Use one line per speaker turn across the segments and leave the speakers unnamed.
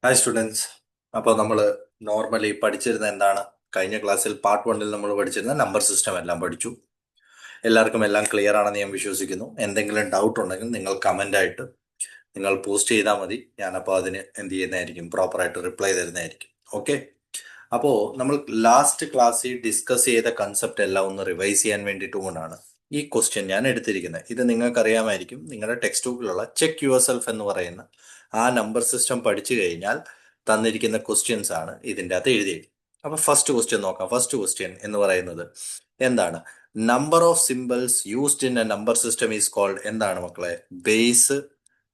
Hi students. അപ്പോൾ നമ്മൾ normally പഠിച്ചിരുന്ന എന്താണ്? കഴിഞ്ഞ ക്ലാസ്സിൽ പാർട്ട് 1 നമ്മൾ പഠിച്ചിരുന്ന നമ്പർ സിസ്റ്റം എല്ലാം പഠിച്ചു. എല്ലാവർക്കും എല്ലാം ക്ലിയർ ആണെന്ന് ഞാൻ വിശ്വസിക്കുന്നു. എന്തെങ്കിലും ഡൗട്ട് ഉണ്ടെങ്കിൽ നിങ്ങൾ കമൻ്റ് ആയിട്ട് നിങ്ങൾ പോസ്റ്റ് ചെയ്താൽ മതി. ഞാനപ്പോൾ അതിന് എന്ത് ചെയ്യുന്നതായിരിക്കും, പ്രോപ്പറായിട്ട് റിപ്ലൈ തരുന്നതായിരിക്കും. ഓക്കെ. അപ്പോൾ നമ്മൾ ലാസ്റ്റ് ക്ലാസ്സിൽ ഡിസ്കസ് ചെയ്ത കൺസെപ്റ്റ് എല്ലാം ഒന്ന് റിവൈസ് ചെയ്യാൻ വേണ്ടിയിട്ട് കൊണ്ടാണ് ഈ ക്വസ്റ്റ്യൻ ഞാൻ എടുത്തിരിക്കുന്നത്. ഇത് നിങ്ങൾക്കറിയാമായിരിക്കും. നിങ്ങളുടെ ടെക്സ്റ്റ് ബുക്കിലുള്ള ചെക്ക് യുവർ സെൽഫ് എന്ന് പറയുന്ന ആ നമ്പർ സിസ്റ്റം പഠിച്ചു കഴിഞ്ഞാൽ തന്നിരിക്കുന്ന ക്വസ്റ്റ്യൻസ് ആണ് ഇതിൻ്റെ അകത്ത് എഴുതിയത്. അപ്പൊ ഫസ്റ്റ് ക്വസ്റ്റ്യൻ നോക്കാം. ഫസ്റ്റ് ക്വസ്റ്റ്യൻ എന്ന് പറയുന്നത് എന്താണ്? Number of symbols used in a number system is called എന്താണ് മക്കളെ? ബേസ്,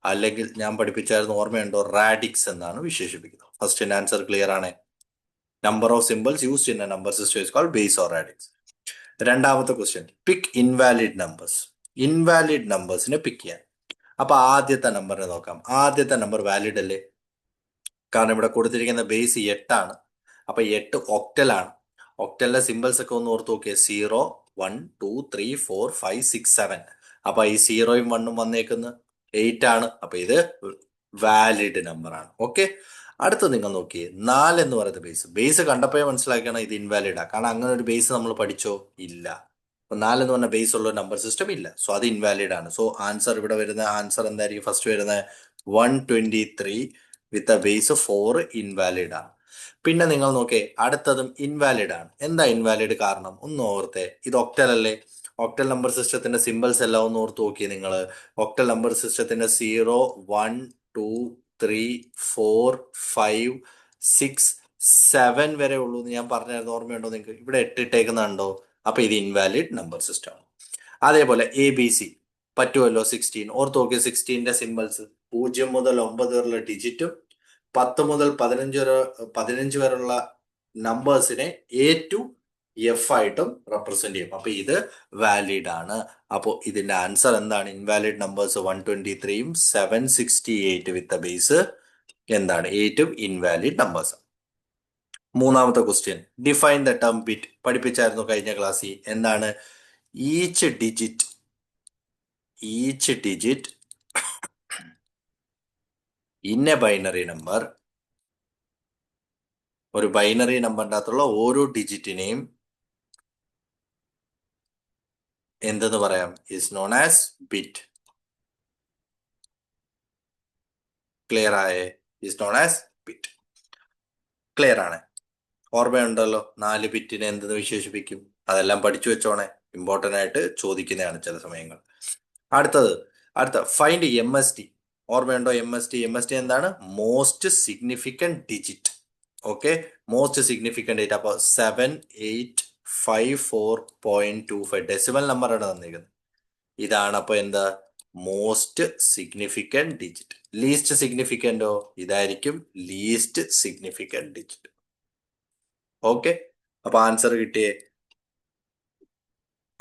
അല്ലെങ്കിൽ ഞാൻ പഠിപ്പിച്ചായിരുന്നു, ഓർമ്മയുണ്ടോ? റാഡിക്സ് എന്നാണ് വിശേഷിപ്പിക്കുന്നത്. ഫസ്റ്റ് ആൻസർ ക്ലിയർ ആണ്. Number of symbols used in a number system is called base or radix. രണ്ടാമത്തെ question, pick invalid numbers. Invalid നമ്പേഴ്സിനെ പിക്ക് ചെയ്യാൻ. അപ്പൊ ആദ്യത്തെ നമ്പറിനെ നോക്കാം. ആദ്യത്തെ നമ്പർ വാലിഡ് അല്ലേ? കാരണം ഇവിടെ കൊടുത്തിരിക്കുന്ന ബേസ് 8 ആണ്. അപ്പൊ 8 ഒക്ടലാണ്. ഒക്ടലിന്റെ സിമ്പിൾസ് ഒക്കെ ഒന്ന് ഓർത്ത് നോക്കിയേ. 0, 1, 2, 3, 4, 5, 6, 7. അപ്പൊ ഈ 0യും 1ഉം വന്നേക്കുന്നത് 8 ആണ്. അപ്പൊ ഇത് വാലിഡ് നമ്പർ ആണ്. ഓക്കെ. അടുത്ത് നിങ്ങൾ നോക്കിയേ, 4 എന്ന് പറയുന്ന ബേസ് കണ്ടപ്പോഴേ മനസ്സിലാക്കണം ഇത് ഇൻവാലിഡ് ആ. കാരണം അങ്ങനെ ഒരു ബേസ് നമ്മൾ പഠിച്ചോ? ഇല്ല. അപ്പൊ 4 എന്ന് പറഞ്ഞ ബേസ് ഉള്ള നമ്പർ സിസ്റ്റം ഇല്ല. സോ അത് ഇൻവാലിഡ് ആണ്. സോ ആൻസർ ഇവിടെ വരുന്ന ആൻസർ എന്തായിരിക്കും? ഫസ്റ്റ് വരുന്നത് 123 വിത്ത് എ ബേസ് 4 ഇൻവാലിഡ് ആണ്. പിന്നെ നിങ്ങൾ നോക്കേ, അടുത്തതും ഇൻവാലിഡ് ആണ്. എന്താ ഇൻവാലിഡ് കാരണം? ഒന്ന് ഓർത്തേ, ഇത് ഒക്ടൽ അല്ലേ? ഒക്ടൽ നമ്പർ സിസ്റ്റത്തിന്റെ സിമ്പിൾസ് എല്ലാം ഒന്ന് ഓർത്ത് നോക്കിയേ നിങ്ങൾ. ഒക്ടൽ നമ്പർ സിസ്റ്റത്തിന്റെ 0, 1, 2, 3, 4, 5, 6, 7 വരെ ഉള്ളൂ എന്ന് ഞാൻ പറഞ്ഞായിരുന്നു. ഓർമ്മയുണ്ടോ നിങ്ങൾക്ക്? ഇവിടെ 8 ഇട്ടേക്കുന്നുണ്ടോ? അപ്പൊ ഇത് ഇൻവാലിഡ് നമ്പർ സിസ്റ്റം ആണ്. അതേപോലെ ABC പറ്റുമല്ലോ. 16 ഓർത്ത് നോക്കിയ 16ന്റെ സിമ്പിൾസ് 0 മുതൽ 9 വരെയുള്ള ഡിജിറ്റും 10 മുതൽ 15 വരെയുള്ള നമ്പേഴ്സിനെ A to F ആയിട്ടും റെപ്രസെന്റ് ചെയ്യും. അപ്പൊ ഇത് വാലിഡ് ആണ്. അപ്പോൾ ഇതിന്റെ ആൻസർ എന്താണ്? ഇൻവാലിഡ് നമ്പേഴ്സ് 123യും 768 വിത്ത് ബേസ് എന്താണ്? 8ഉം ഇൻവാലിഡ് നമ്പേഴ്സ്. മൂന്നാമത്തെ question, define the term bit. പഠിപ്പിച്ചായിരുന്നു കഴിഞ്ഞ ക്ലാസ്സിൽ. എന്താണ്? Each digit in a binary number, ഒരു ബൈനറി നമ്പറിൻ്റെ അകത്തുള്ള ഓരോ ഡിജിറ്റിനെയും എന്തെന്ന് പറയാം? Is known as bit. Clear ആയേ? Is known as bit. Clear ആണ്? ഓർമ്മയുണ്ടല്ലോ 4 ബിറ്റിനെ എന്തെന്ന് വിശേഷിപ്പിക്കും? അതെല്ലാം പഠിച്ചു വെച്ചോണേ. ഇമ്പോർട്ടൻ്റ് ആയിട്ട് ചോദിക്കുന്നതാണ് ചില സമയങ്ങൾ. അടുത്ത ഫൈൻഡ് MST. ഓർമ്മയുണ്ടോ? MST എന്താണ്? Most significant digit. Okay, most significant date. അപ്പോൾ 7854.25 ഡെസിമൽ നമ്പറാണ് തന്നിരിക്കുന്നത്. ഇതാണ് അപ്പോൾ എന്താ? Most significant digit. ലീസ്റ്റ് സിഗ്നിഫിക്കൻറ്റോ? ഇതായിരിക്കും ലീസ്റ്റ് സിഗ്നിഫിക്കൻറ്റ് ഡിജിറ്റ്. ഓക്കെ, അപ്പൊ ആൻസർ കിട്ടിയേ.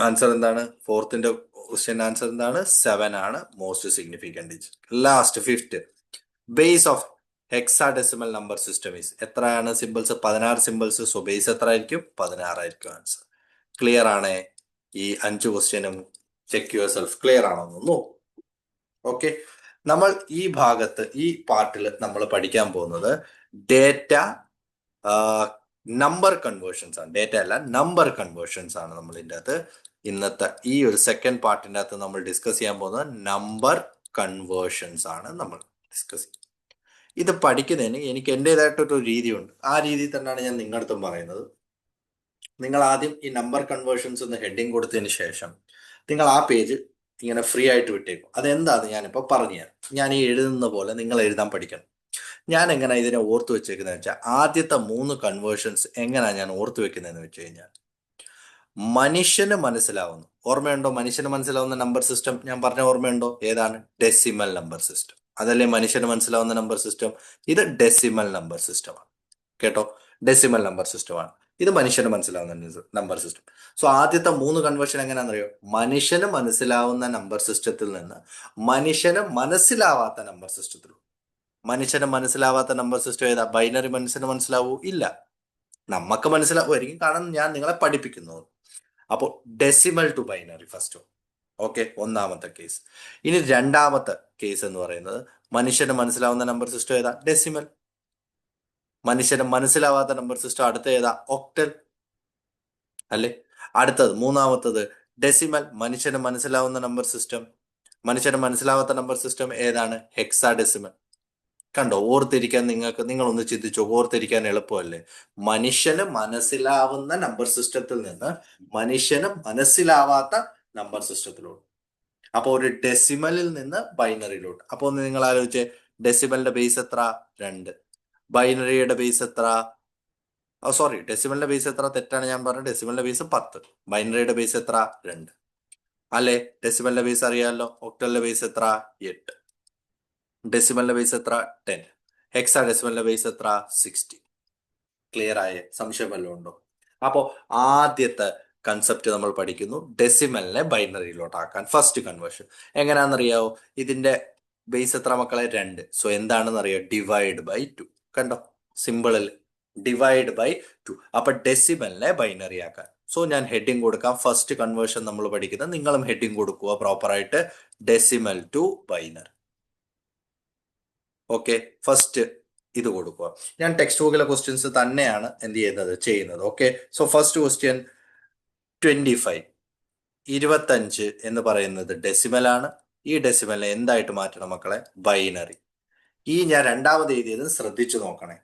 ആൻസർ എന്താണ്? ഫോർത്തിന്റെ ക്വസ്റ്റ്യൻ ആൻസർ എന്താണ്? 7 ആണ് most significant digit. Last fifth, base of hexadecimal number system is. എത്രയാണ് സിമ്പിൾസ്? 16 സിമ്പിൾസ്. സോ ബേസ് എത്ര ആയിരിക്കും? 16 ആയിരിക്കും ആൻസർ. ക്ലിയർ ആണ്? ഈ 5 ക്വസ്റ്റ്യനും ചെക്ക് യുവർ സെൽഫ് ക്ലിയർ ആണോന്ന് നോക്കൂ. ഓക്കെ, നമ്മൾ ഈ ഭാഗത്ത് ഈ പാർട്ടിൽ നമ്മൾ പഠിക്കാൻ പോകുന്നത് ഡേറ്റ നമ്പർ കൺവേർഷൻസ് ആണ്. ഡേറ്റ അല്ല, നമ്പർ കൺവേർഷൻസ് ആണ് നമ്മൾ ഇതിൻ്റെ അകത്ത് ഇന്നത്തെ ഈ ഒരു സെക്കൻഡ് പാർട്ടിൻ്റെ അകത്ത് നമ്മൾ ഡിസ്കസ് ചെയ്യാൻ പോകുന്നത് നമ്പർ കൺവേർഷൻസ് ആണ് നമ്മൾ ഡിസ്കസ് ചെയ്യുന്നത്. ഇത് പഠിക്കുന്നതിന് എനിക്ക് എൻ്റെതായിട്ടൊരു രീതിയുണ്ട്. ആ രീതിയിൽ തന്നെയാണ് ഞാൻ നിങ്ങളുടെ അടുത്തും പറയുന്നത്. നിങ്ങൾ ആദ്യം ഈ നമ്പർ കൺവേർഷൻസ് എന്ന് ഹെഡിങ് കൊടുത്തതിന് ശേഷം നിങ്ങൾ ആ പേജ് ഇങ്ങനെ ഫ്രീ ആയിട്ട് വിട്ടേക്കും. അതെന്താന്ന് ഞാനിപ്പോൾ പറഞ്ഞുതരാം. ഞാൻ ഈ എഴുതുന്ന പോലെ നിങ്ങൾ എഴുതാൻ പഠിക്കണം. ഞാൻ എങ്ങനെ ഇതിനെ ഓർത്ത് വെച്ചേക്കുന്നത് വെച്ചാൽ, ആദ്യത്തെ 3 കൺവേർഷൻസ് എങ്ങനെയാണ് ഞാൻ ഓർത്ത് വെക്കുന്നതെന്ന് വെച്ച് കഴിഞ്ഞാൽ, മനുഷ്യന് മനസ്സിലാവുന്നു. ഓർമ്മയുണ്ടോ? മനുഷ്യന് മനസ്സിലാവുന്ന നമ്പർ സിസ്റ്റം ഞാൻ പറഞ്ഞ ഓർമ്മയുണ്ടോ? ഏതാണ്? Decimal number system. അതല്ലേ മനുഷ്യന് മനസ്സിലാവുന്ന നമ്പർ സിസ്റ്റം? ഇത് ഡെസിമൽ നമ്പർ സിസ്റ്റമാണ്. കേട്ടോ, ഡെസിമൽ നമ്പർ സിസ്റ്റമാണ്. ഇത് മനുഷ്യന് മനസ്സിലാവുന്ന നമ്പർ സിസ്റ്റം. സോ ആദ്യത്തെ 3 കൺവേർഷൻ എങ്ങനെയാണെന്നറിയോ? മനുഷ്യന് മനസ്സിലാവുന്ന നമ്പർ സിസ്റ്റത്തിൽ നിന്ന് മനുഷ്യന് മനസ്സിലാവാത്ത നമ്പർ സിസ്റ്റത്തിൽ. മനുഷ്യന് മനസ്സിലാവാത്ത നമ്പർ സിസ്റ്റം ഏതാ? ബൈനറി. മനുഷ്യന് മനസ്സിലാവൂ? ഇല്ല. നമുക്ക് മനസ്സിലാവുമായിരിക്കും, കാരണം ഞാൻ നിങ്ങളെ പഠിപ്പിക്കുന്നു. അപ്പോൾ decimal to binary first. Okay, ഒന്നാമത്തെ കേസ്. ഇനി രണ്ടാമത്തെ കേസ് എന്ന് പറയുന്നത്, മനുഷ്യന് മനസ്സിലാവുന്ന നമ്പർ സിസ്റ്റം ഏതാ? ഡെസിമൽ. മനുഷ്യന് മനസ്സിലാവാത്ത നമ്പർ സിസ്റ്റം അടുത്ത ഏതാ? ഒക്ടൽ അല്ലേ? അടുത്തത് മൂന്നാമത്തത് ഡെസിമൽ, മനുഷ്യന് മനസ്സിലാവുന്ന നമ്പർ സിസ്റ്റം. മനുഷ്യന് മനസ്സിലാവാത്ത നമ്പർ സിസ്റ്റം ഏതാണ്? Hexa decimal. കണ്ടോ, ഓർത്തിരിക്കാൻ നിങ്ങളൊന്ന് ചിന്തിച്ചു, ഓർത്തിരിക്കാൻ എളുപ്പമല്ലേ? മനുഷ്യന് മനസ്സിലാവുന്ന നമ്പർ സിസ്റ്റത്തിൽ നിന്ന് മനുഷ്യന് മനസ്സിലാവാത്ത നമ്പർ സിസ്റ്റത്തിലോട്ട്. അപ്പൊ ഒരു ഡെസിമലിൽ നിന്ന് ബൈനറിയിലോട്ട്. അപ്പൊ ഒന്ന് നിങ്ങൾ ആലോചിച്ച്, ഡെസിമലിന്റെ ബേസ് എത്ര? 2. ബൈനറിയുടെ ബേസ് എത്ര? സോറി, ഡെസിമലിന്റെ ബേസ് എത്ര? തെറ്റാണ് ഞാൻ പറഞ്ഞത്. ഡെസിമലിന്റെ ബേസ് 10. ബൈനറിയുടെ ബേസ് എത്ര? 2. അല്ലെ? ഡെസിമലിന്റെ ബേസ് അറിയാമല്ലോ. ഒക്ടലിന്റെ ബേസ് എത്ര? 8. ഡെസിമലിന്റെ ബേസ് എത്ര? 10. ഹെക്സാ ഡെസിമലിന്റെ ബേസ് എത്ര? 60. ക്ലിയർ ആയേ? സംശയം വല്ലതും ഉണ്ടോ? അപ്പോ ആദ്യത്തെ കൺസെപ്റ്റ് നമ്മൾ പഠിക്കുന്നു, ഡെസിമലിനെ ബൈനറിയിലോട്ടാക്കാൻ. First conversion എങ്ങനെയാണെന്നറിയാവോ? ഇതിന്റെ ബേസ് എത്ര മക്കളെ? 2. സോ എന്താണെന്ന് അറിയാം? Divide by 2. കണ്ടോ സിമ്പിളിൽ? Divide by 2. അപ്പൊ ഡെസിമലിനെ ബൈനറി ആക്കാൻ. സോ ഞാൻ ഹെഡിങ് കൊടുക്കാം. ഫസ്റ്റ് കൺവേർഷൻ നമ്മൾ പഠിക്കുന്നത്, നിങ്ങളും ഹെഡിങ് കൊടുക്കുക പ്രോപ്പറായിട്ട്. Decimal to binary. Okay, first ഇത് കൊടുക്കുക. ഞാൻ ടെക്സ്റ്റ് ബുക്കിലെ ക്വസ്റ്റ്യൻസ് തന്നെയാണ് ചെയ്യുന്നത്. Okay, so first question 25. 25 എന്ന് പറയുന്നത് ഡെസിമലാണ്. ഈ ഡെസിമലിനെ എന്തായിട്ട് മാറ്റണം മക്കളെ? ബൈനറി. ഈ ഞാൻ രണ്ടാമത് എഴുതിയത് ശ്രദ്ധിച്ചു നോക്കണേ.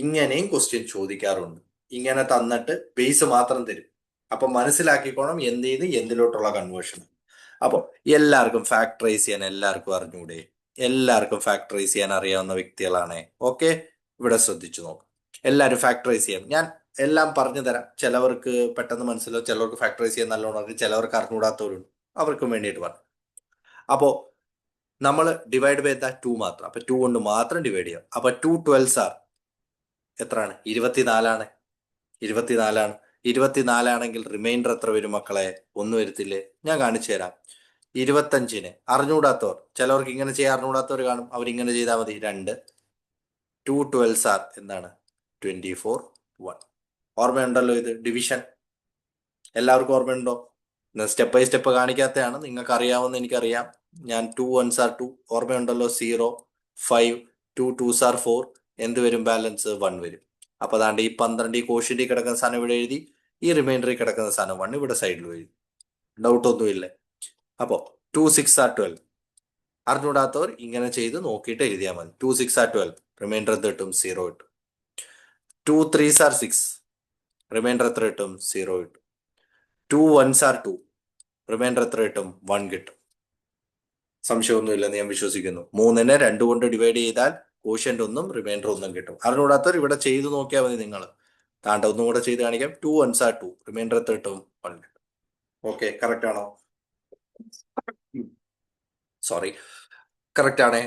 ഇങ്ങനെയും ക്വസ്റ്റ്യൻ ചോദിക്കാറുണ്ട്. ഇങ്ങനെ തന്നിട്ട് ബേസ് മാത്രം തരും. അപ്പൊ മനസ്സിലാക്കിക്കോണം എന്ത് ചെയ്ത് എന്തിലോട്ടുള്ള കൺവേർഷൻ. അപ്പൊ എല്ലാവർക്കും ഫാക്ടറൈസ് ചെയ്യാൻ എല്ലാവർക്കും അറിഞ്ഞൂടെ? എല്ലാവർക്കും ഫാക്ടറൈസ് ചെയ്യാൻ അറിയാവുന്ന വ്യക്തികളാണേ. ഓക്കെ, ഇവിടെ ശ്രദ്ധിച്ചു നോക്കാം. എല്ലാവരും ഫാക്ടറൈസ് ചെയ്യാം. ഞാൻ എല്ലാം പറഞ്ഞു തരാം. ചിലവർക്ക് പെട്ടെന്ന് മനസ്സിലാവും, ചിലവർക്ക് ഫാക്ടറൈസ് ചെയ്യാൻ നല്ലോണം അറിയും, ചിലവർക്ക് അറിഞ്ഞുകൂടാത്തവരുണ്ട്. അവർക്കും വേണ്ടിയിട്ട് പറഞ്ഞു. അപ്പോ നമ്മൾ ഡിവൈഡ് ബൈ എന്താ? 2 മാത്രം. അപ്പൊ 2 കൊണ്ട് മാത്രം ഡിവൈഡ് ചെയ്യാം. അപ്പൊ 2 12s ആർ എത്രയാണ്? 24ആണ്. 24ആണ്. 24ആണെങ്കിൽ റിമൈൻഡർ എത്ര വരും മക്കളെ? 1 വരത്തില്ലേ? ഞാൻ കാണിച്ചു തരാം. 25ന് അറിഞ്ഞുകൂടാത്തവർ, ചിലവർക്ക് ഇങ്ങനെ ചെയ്യാൻ അറിഞ്ഞുകൂടാത്തവർ കാണും, അവരിങ്ങനെ ചെയ്താൽ മതി. 2 2 12s ആർ എന്താണ്? 24 1. ഓർമ്മയുണ്ടല്ലോ ഇത് ഡിവിഷൻ? എല്ലാവർക്കും ഓർമ്മയുണ്ടോ? സ്റ്റെപ്പ് ബൈ സ്റ്റെപ്പ് കാണിക്കാത്തതാണ്, നിങ്ങൾക്ക് അറിയാവുന്ന എനിക്കറിയാം. ഞാൻ 2 1s ആർ 2, ഓർമ്മയുണ്ടല്ലോ? 0 5 2 2s ആർ 4. എന്ത് വരും? ബാലൻസ് 1 വരും. അപ്പൊ അതാണ്ട് ഈ 12 ഈ കോഷ്യന്റിൽ കിടക്കുന്ന സാധനം ഇവിടെ എഴുതി, ഈ റിമൈൻഡറിൽ കിടക്കുന്ന സാധനം 1 ഇവിടെ സൈഡിൽ എഴുതി. ഡൗട്ട് ഒന്നുമില്ലേ? അപ്പോ 2 6 ആർ 12. അറിഞ്ഞൂടാത്തവർ ഇങ്ങനെ ചെയ്ത് നോക്കിയിട്ട് എഴുതിയാൽ മതി. 2 6 ആർ 12, റിമൈൻഡർ എന്ത് കിട്ടും? 0 കിട്ടും. 2 3s ആർ 6, റിമൈൻഡർ എത്ര കിട്ടും? 0 കിട്ടും. 2 1s ആർ 2, റിമൈൻഡർ എത്ര കിട്ടും? 1 കിട്ടും. സംശയമൊന്നുമില്ലെന്ന് ഞാൻ വിശ്വസിക്കുന്നു. 3നെ 2 കൊണ്ട് ഡിവൈഡ് ചെയ്താൽ കോഷ്യന്റ് 1ഉം റിമൈൻഡർ 1ഉം കിട്ടും. അറിഞ്ഞുകൂടാത്തവർ ഇവിടെ ചെയ്ത് നോക്കിയാൽ മതി. നിങ്ങൾ താണ്ട ഒന്നും കൂടെ ചെയ്ത് കാണിക്കാം. 2 1s ആർ 2, റിമൈൻഡർ എത്ര കിട്ടും? 1 കിട്ടും. ഓക്കെ, കറക്റ്റ് ആണോ? സോറി, കറക്റ്റ് ആണേ.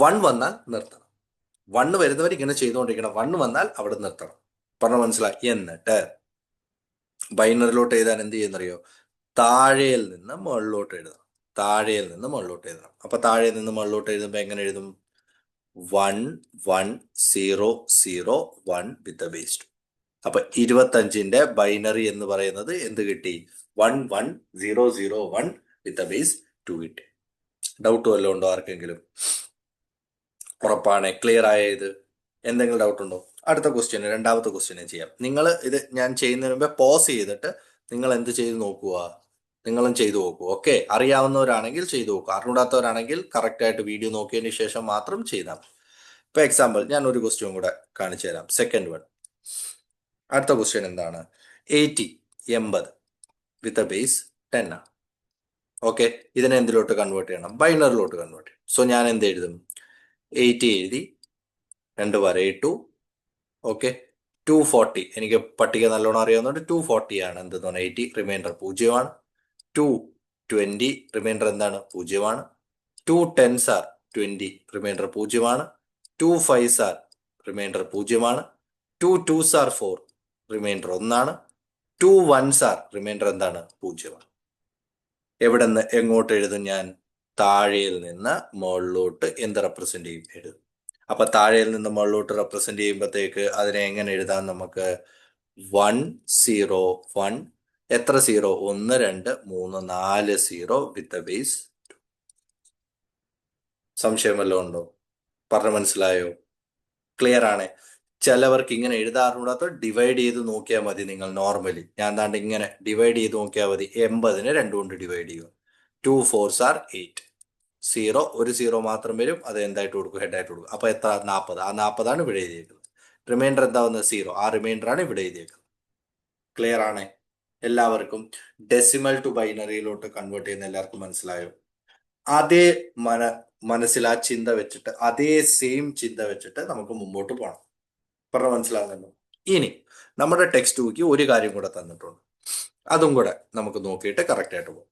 1 വന്നാൽ നിർത്തണം. 1 വരുന്നവർ ഇങ്ങനെ ചെയ്തുകൊണ്ടിരിക്കണം. 1 വന്നാൽ അവിടെ നിർത്തണം. പറഞ്ഞ മനസ്സിലായി? എന്നിട്ട് ബൈനറിലോട്ട് എഴുതാൻ എന്ത് ചെയ്യുന്നറിയോ? താഴെയിൽ നിന്ന് മുകളിലോട്ട് എഴുതണം. താഴെയിൽ നിന്ന് മുകളിലോട്ട് എഴുതണം. അപ്പൊ താഴെ നിന്ന് മുകളിലോട്ട് എഴുതുമ്പോ എങ്ങനെ എഴുതും? 1 1 0 0 1 വിത്ത് ബേസ് 2. അപ്പൊ 25ന്റെ ബൈനറി എന്ന് പറയുന്നത് എന്ത് കിട്ടി? 1 1 0 0 1 വിത്ത് ബേസ് 2 കിട്ടി. ഡൗട്ട് വല്ലതും ഉണ്ടോ ആർക്കെങ്കിലും? ഉറപ്പാണ്? ക്ലിയർ ആയ ഇത്? എന്തെങ്കിലും ഡൗട്ട് ഉണ്ടോ? അടുത്ത ക്വസ്റ്റ്യൻ, രണ്ടാമത്തെ ക്വസ്റ്റ്യൻ ചെയ്യാം. നിങ്ങൾ ഇത് ഞാൻ ചെയ്യുന്നതിന് മുമ്പേ പോസ് ചെയ്തിട്ട് നിങ്ങൾ എന്ത് ചെയ്ത് നോക്കുക? നിങ്ങളും ചെയ്തു നോക്കൂ. ഓക്കെ, അറിയാവുന്നവരാണെങ്കിൽ ചെയ്തു നോക്കുക. അറിഞ്ഞൂടാത്തവരാണെങ്കിൽ കറക്റ്റ് ആയിട്ട് വീഡിയോ നോക്കിയതിന് ശേഷം മാത്രം ചെയ്താൽ മതി. ഇപ്പൊ എക്സാമ്പിൾ ഞാൻ ഒരു ക്വസ്റ്റ്യൻ കൂടെ കാണിച്ചു തരാം. Second one. അടുത്ത ക്വസ്റ്റ്യൻ എന്താണ്? 80 വിത്ത് ബേസ് 10 ആണ്. ഓക്കെ, ഇതിനെ എന്തിലോട്ട് കൺവേർട്ട് ചെയ്യണം? ബൈനറിലോട്ട് കൺവേർട്ട് ചെയ്യണം. സോ ഞാൻ എന്ത് എഴുതും? 80 എഴുതി, 2 വരയിട്ടു. ഓക്കെ, 240. എനിക്ക് പട്ടിക നല്ലോണം അറിയാവുന്നതുകൊണ്ട് 240 ആണ്. എന്തെന്ന് പറഞ്ഞാൽ 80, റിമൈൻഡർ 0 ആണ്. 220, റിമൈൻഡർ എന്താണ്? 0 ആണ്. 2 10s ആർ 20, റിമൈൻഡർ 0 ആണ്. 2 5s ആർ റിമൈൻഡർ 0 ആണ്. 2 2s ആർ 4, റിമൈൻഡർ 1 ആണ്. 2 1s ആർ റിമൈൻഡർ എന്താണ്? 0 ആണ്. എവിടെ നിന്ന് എങ്ങോട്ട് എഴുതും ഞാൻ? താഴെയിൽ നിന്ന് മുകളിലോട്ട് എന്ത് റെപ്രസെന്റ് ചെയ്യും? എഴുതും. അപ്പൊ താഴെയിൽ നിന്ന് മുകളിലോട്ട് റെപ്രസെന്റ് ചെയ്യുമ്പോഴത്തേക്ക് അതിനെ എങ്ങനെ എഴുതാം നമുക്ക്? 1 0 1. എത്ര 0? 1 2 3 4 0 വിത്ത് ബേസ്. സംശയം വല്ലതും ഉണ്ടോ? പറഞ്ഞ മനസ്സിലായോ? ക്ലിയർ ആണ്? ചിലവർക്ക് ഇങ്ങനെ എഴുതാറുകൂടാത്ത ഡിവൈഡ് ചെയ്ത് നോക്കിയാൽ മതി. നിങ്ങൾ നോർമലി ഞാൻ താണ്ട് ഇങ്ങനെ ഡിവൈഡ് ചെയ്ത് നോക്കിയാൽ മതി. 80-നെ 2 കൊണ്ട് ഡിവൈഡ് ചെയ്യുക. 2 4s are 8. സീറോ, ഒരു സീറോ മാത്രം വരും. അത് എന്തായിട്ട് കൊടുക്കും? ഹെഡായിട്ട് കൊടുക്കും. അപ്പൊ എത്ര? 40. ആ 40 ഇവിടെ എഴുതിയേക്കുന്നത്. റിമൈൻഡർ എന്താ വന്നത്? 0. ആ റിമൈൻഡർ ആണ് ഇവിടെ എഴുതിയേക്കുന്നത്. ക്ലിയർ ആണ് എല്ലാവർക്കും? ഡെസിമൽ ടു ബൈനറിയിലോട്ട് കൺവേർട്ട് ചെയ്യുന്ന എല്ലാവർക്കും മനസ്സിലായോ? അതേ മനസ്സിൽ ആ ചിന്ത വെച്ചിട്ട്, അതേ സെയിം ചിന്ത വെച്ചിട്ട് നമുക്ക് മുമ്പോട്ട് പോകണം. പറഞ്ഞ മനസ്സിലാകുന്നുണ്ടോ? ഇനി നമ്മുടെ ടെക്സ്റ്റ് ബുക്ക് ഒരു കാര്യം കൂടെ തന്നിട്ടുണ്ട്. അതും കൂടെ നമുക്ക് നോക്കിയിട്ട് കറക്റ്റ് ആയിട്ട് പോകും.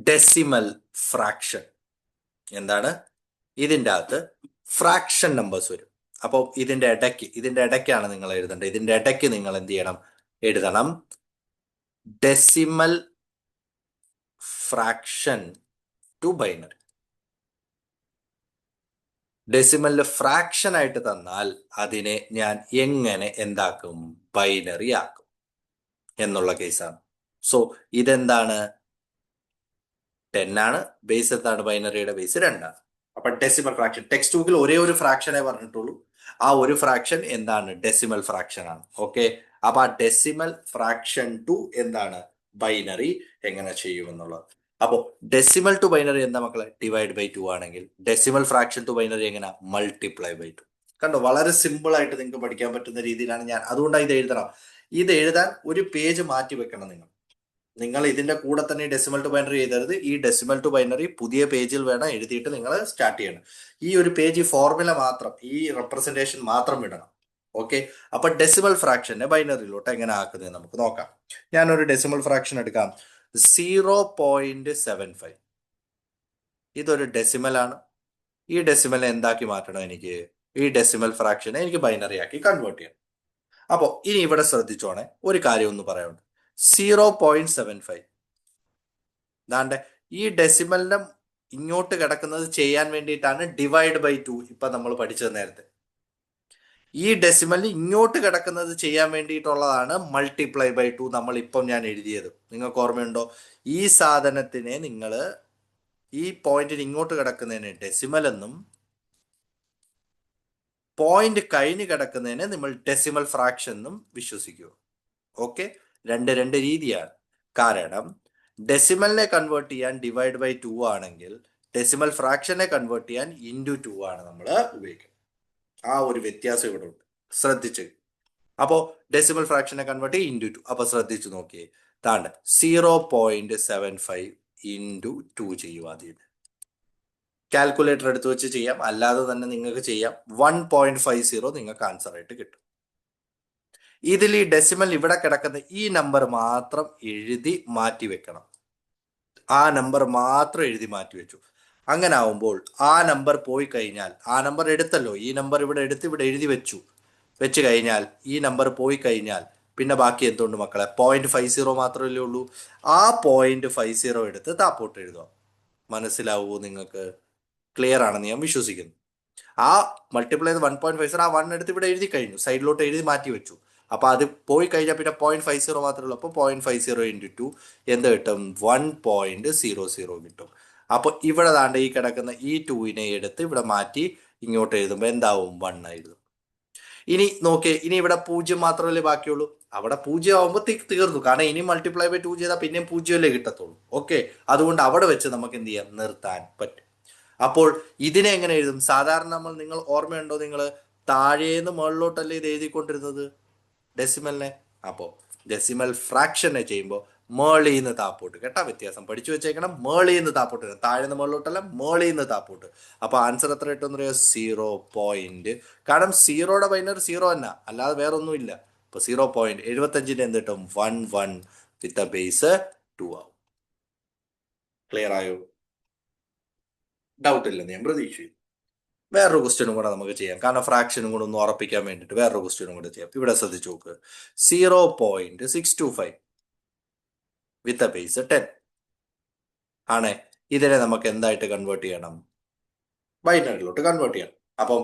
ഡെസിമൽ ഫ്രാക്ഷൻ എന്താണ്? ഇതിൻ്റെ അകത്ത് ഫ്രാക്ഷൻ നമ്പേഴ്സ് വരും. അപ്പോൾ ഇതിന്റെ ഇടയ്ക്കാണ് നിങ്ങൾ എഴുതേണ്ടത്. ഇതിന്റെ ഇടയ്ക്ക് നിങ്ങൾ എന്ത് ചെയ്യണം? എഴുതണം ഡെസിമൽ ഫ്രാക്ഷൻ ടു ബൈനറി. ഡെസിമലിൽ ഫ്രാക്ഷൻ ആയിട്ട് തന്നാൽ അതിനെ ഞാൻ എങ്ങനെ എന്താക്കും? ബൈനറി ആക്കും എന്നുള്ള കേസാണ്. സോ ഇതെന്താണ്? 10 ആണ്. ബേസ് എന്താണ്? ബൈനറിയുടെ ബേസ് 2 ആണ്. അപ്പൊ ഡെസിമൽ ഫ്രാക്ഷൻ ടെക്സ്റ്റ് ബുക്കിൽ ഒരേ ഒരു ഫ്രാക്ഷനെ പറഞ്ഞിട്ടുള്ളൂ. ആ ഒരു ഫ്രാക്ഷൻ എന്താണ്? ഡെസിമൽ ഫ്രാക്ഷൻ ആണ്. ഓക്കെ, അപ്പൊ ആ ഡെസിമൽ ഫ്രാക്ഷൻ ടു എന്താണ്? ബൈനറി എങ്ങനെ ചെയ്യുമെന്നുള്ളത്. അപ്പോൾ ഡെസിമൽ ടു ബൈനറി എന്താ മക്കളെ? ഡിവൈഡ് ബൈ 2 ആണെങ്കിൽ ഡെസിമൽ ഫ്രാക്ഷൻ ടു ബൈനറി എങ്ങനെ? Multiply by 2. കണ്ടോ? വളരെ സിമ്പിൾ ആയിട്ട് നിങ്ങൾക്ക് പഠിക്കാൻ പറ്റുന്ന രീതിയിലാണ് ഞാൻ. അതുകൊണ്ടാണ് ഇത് എഴുതണം. ഇത് എഴുതാൻ ഒരു പേജ് മാറ്റി വെക്കണം നിങ്ങൾ ഇതിന്റെ കൂടെ തന്നെ ഡെസിമൽ ടു ബൈനറി എഴുതരുത്. ഈ ഡെസിമൽ ടു ബൈനറി പുതിയ പേജിൽ വേണം എഴുതിയിട്ട് നിങ്ങൾ സ്റ്റാർട്ട് ചെയ്യണം. ഈ ഒരു പേജ്, ഈ ഫോർമുല മാത്രം, ഈ റെപ്രസെന്റേഷൻ മാത്രം ഇടണം. ഓക്കെ, അപ്പൊ ഡെസിമൽ ഫ്രാക്ഷനെ ബൈനറിയിലോട്ട് എങ്ങനെ ആക്കുന്നത് നമുക്ക് നോക്കാം. ഞാനൊരു ഡെസിമൽ ഫ്രാക്ഷൻ എടുക്കാം. 0.75. ഇതൊരു ഡെസിമൽ ആണ്. ഈ ഡെസിമലിനെ എന്താക്കി മാറ്റണം? എനിക്ക് ഈ ഡെസിമൽ ഫ്രാക്ഷനെ എനിക്ക് ബൈനറി ആക്കി കൺവേർട്ട് ചെയ്യണം. അപ്പോൾ ഇനി ഇവിടെ ശ്രദ്ധിച്ചോണേ, ഒരു കാര്യം ഒന്ന് പറയാനുണ്ട്. 0.75 ദാണ്ടെ ഈ ഡെസിമലിന്റെ ഇങ്ങോട്ട് കിടക്കുന്നത് ചെയ്യാൻ വേണ്ടിയിട്ടാണ് ഡിവൈഡ് ബൈ 2 ഇപ്പൊ നമ്മൾ പഠിച്ചത് നേരത്തെ. ഈ ഡെസിമലിന് ഇങ്ങോട്ട് കിടക്കുന്നത് ചെയ്യാൻ വേണ്ടിയിട്ടുള്ളതാണ് മൾട്ടിപ്ലൈ ബൈ 2 നമ്മൾ ഇപ്പം ഞാൻ എഴുതിയത്. നിങ്ങൾക്ക് ഓർമ്മയുണ്ടോ? ഈ സാധനത്തിനെ നിങ്ങൾ ഈ പോയിന്റിന് ഇങ്ങോട്ട് കിടക്കുന്നതിന് ഡെസിമൽ എന്നും പോയിന്റ് കഴിഞ്ഞ് കിടക്കുന്നതിന് നമ്മൾ ഡെസിമൽ ഫ്രാക്ഷൻ എന്നും വിശ്വസിക്കൂ. ഓക്കെ, രണ്ട് രീതിയാണ്. കാരണം ഡെസിമലിനെ കൺവേർട്ട് ചെയ്യാൻ ഡിവൈഡ് ബൈ 2 ആണെങ്കിൽ ഡെസിമൽ ഫ്രാക്ഷനെ കൺവേർട്ട് ചെയ്യാൻ ഇൻറ്റു 2 ആണ് നമ്മൾ ഉപയോഗിക്കുന്നത്. ആ ഒരു വ്യത്യാസം ഇവിടെ ഉണ്ട്, ശ്രദ്ധിച്ച്. അപ്പോൾ ഡെസിമൽ ഫ്രാക്ഷനെ കൺവേർട്ട് ചെയ്യും ഇൻറ്റു 2. അപ്പൊ ശ്രദ്ധിച്ചു നോക്കിയേ, താണ്ട് 0.75 ഇൻറ്റു 2 ചെയ്യുക. ആദ്യം കാൽക്കുലേറ്റർ എടുത്ത് വെച്ച് ചെയ്യാം, അല്ലാതെ തന്നെ നിങ്ങൾക്ക് ചെയ്യാം. 1.50 നിങ്ങൾക്ക് ആൻസർ ആയിട്ട് കിട്ടും. ഇതിൽ ഈ ഡെസിമൽ ഇവിടെ കിടക്കുന്ന ഈ നമ്പർ മാത്രം എഴുതി മാറ്റി വെക്കണം. ആ നമ്പർ മാത്രം എഴുതി മാറ്റി വെച്ചു. അങ്ങനെ ആവുമ്പോൾ ആ നമ്പർ പോയി കഴിഞ്ഞാൽ, ആ നമ്പർ എടുത്തല്ലോ, ഈ നമ്പർ ഇവിടെ എടുത്ത് ഇവിടെ എഴുതി വെച്ച് കഴിഞ്ഞാൽ ഈ നമ്പർ പോയി കഴിഞ്ഞാൽ പിന്നെ ബാക്കി എന്തുകൊണ്ട് മക്കളെ? 0.50 മാത്രമല്ലേ ഉള്ളൂ. ആ 0.50 എടുത്ത് താപ്പോട്ട് എഴുതുക. മനസ്സിലാവുമോ നിങ്ങൾക്ക്? ക്ലിയർ ആണെന്ന് ഞാൻ വിശ്വസിക്കുന്നു. ആ മൾട്ടിപ്ലൈ ചെയ്ത് 1.50, ആ 1 എടുത്ത് ഇവിടെ എഴുതി കഴിഞ്ഞു, സൈഡിലോട്ട് എഴുതി മാറ്റി വെച്ചു. അപ്പൊ അത് പോയി കഴിഞ്ഞാൽ പിന്നെ 0.50 മാത്രമേ ഉള്ളൂ. അപ്പോൾ 0.50 ഇൻറ്റു 2 എന്ത് കിട്ടും? 1.00 കിട്ടും. അപ്പൊ ഇവിടെ താണ്ട് ഈ കിടക്കുന്ന ഈ 2-നെ എടുത്ത് ഇവിടെ മാറ്റി ഇങ്ങോട്ട് എഴുതുമ്പോൾ എന്താവും? 1 എഴുതും. ഇനി നോക്കേ, ഇനി ഇവിടെ 0 മാത്രമല്ലേ ബാക്കിയുള്ളൂ. അവിടെ 0 ആവുമ്പോൾ തീർന്നു. കാരണം ഇനി മൾട്ടിപ്ലൈ ബൈ 2 ചെയ്താൽ പിന്നെയും 0 കിട്ടത്തുള്ളൂ. ഓക്കെ, അതുകൊണ്ട് അവിടെ വെച്ച് നമുക്ക് എന്ത് ചെയ്യാം? നിർത്താൻ പറ്റും. അപ്പോൾ ഇതിനെ എങ്ങനെ എഴുതും? സാധാരണ നിങ്ങൾ ഓർമ്മയുണ്ടോ? നിങ്ങൾ താഴേന്ന് മുകളിലോട്ടല്ലേ ഇത് എഴുതിക്കൊണ്ടിരുന്നത് ഡെസിമലിനെ. അപ്പോൾ ഡെസിമൽ ഫ്രാക്ഷനെ ചെയ്യുമ്പോൾ മേളിന്ന് താപ്പോട്ട്. കേട്ടാ വ്യത്യാസം? പഠിച്ചു വെച്ചേക്കണം. മേളിന്ന് താപ്പോട്ട്, താഴേന്ന് മുകളിലോട്ടല്ല, മേളിന്ന് താപ്പോട്ട്. അപ്പൊ ആൻസർ എത്ര കിട്ടുമെന്ന് പറയുക? 0. കാരണം 0യുടെ ബൈനറി 0 തന്നെ, അല്ലാതെ വേറെ ഒന്നുമില്ല. അപ്പൊ 0.75 എന്ത് കിട്ടും? 1 വിത്ത് ബേസ് 2 ആവും. ക്ലിയർ ആയോ? ഡൗട്ട് ഇല്ലെന്ന് ഞാൻ പ്രതീക്ഷിക്കുന്നു. വേറൊരു ക്വസ്റ്റ്യനും കൂടെ നമുക്ക് ചെയ്യാം. കാരണം ഫ്രാക്ഷനും കൂടെ ഒന്ന് ഉറപ്പിക്കാൻ വേണ്ടിയിട്ട് വേറൊരു ക്വസ്റ്റ്യനും കൂടെ ചെയ്യാം. ഇവിടെ ശ്രദ്ധിച്ചു നോക്ക്. 0.625 വിത്ത് ബേസ് 10 ആണേ. ഇതിനെ നമുക്ക് എന്തായിട്ട് കൺവേർട്ട് ചെയ്യണം? ബൈനറിയിലോട്ട് കൺവേർട്ട് ചെയ്യണം. അപ്പം